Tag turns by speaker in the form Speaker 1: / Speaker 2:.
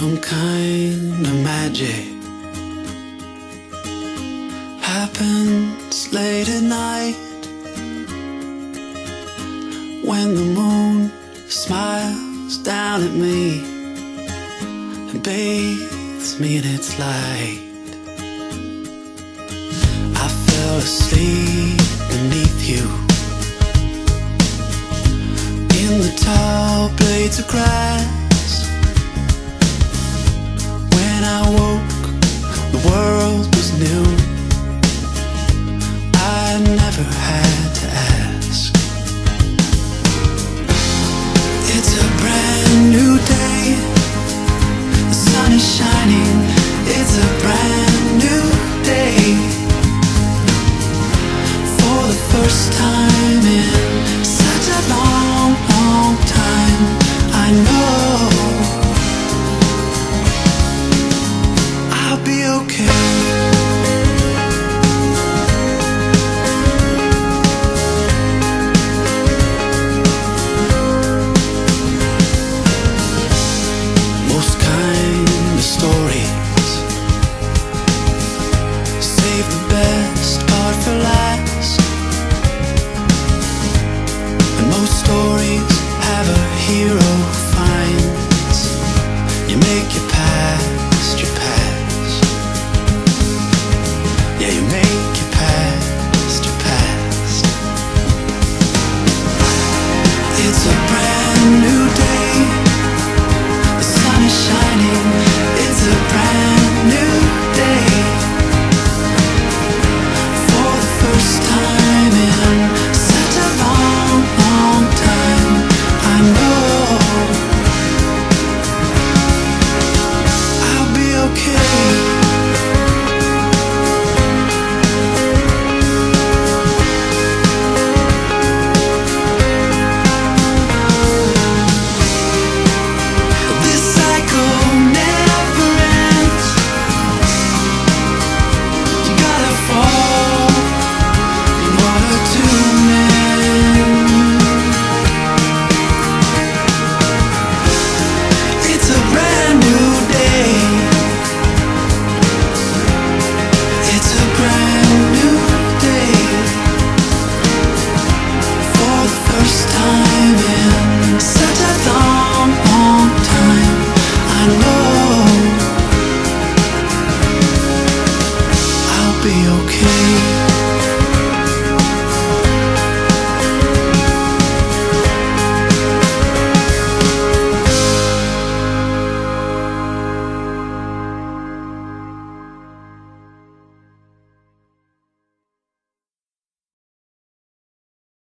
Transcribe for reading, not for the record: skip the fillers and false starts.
Speaker 1: Some kind of magic happens late at night when the moon smiles down at me and bathes me in its light. I fell asleep beneath you in the tall blades of grass. When I woke, the world was new. I never had to ask. It's a brand new day. The sun is shining. It's a brand new day. For the first time in such a long, long time, I know I'll be okay. Most kind of stories save the best part for last, and most stories have a hero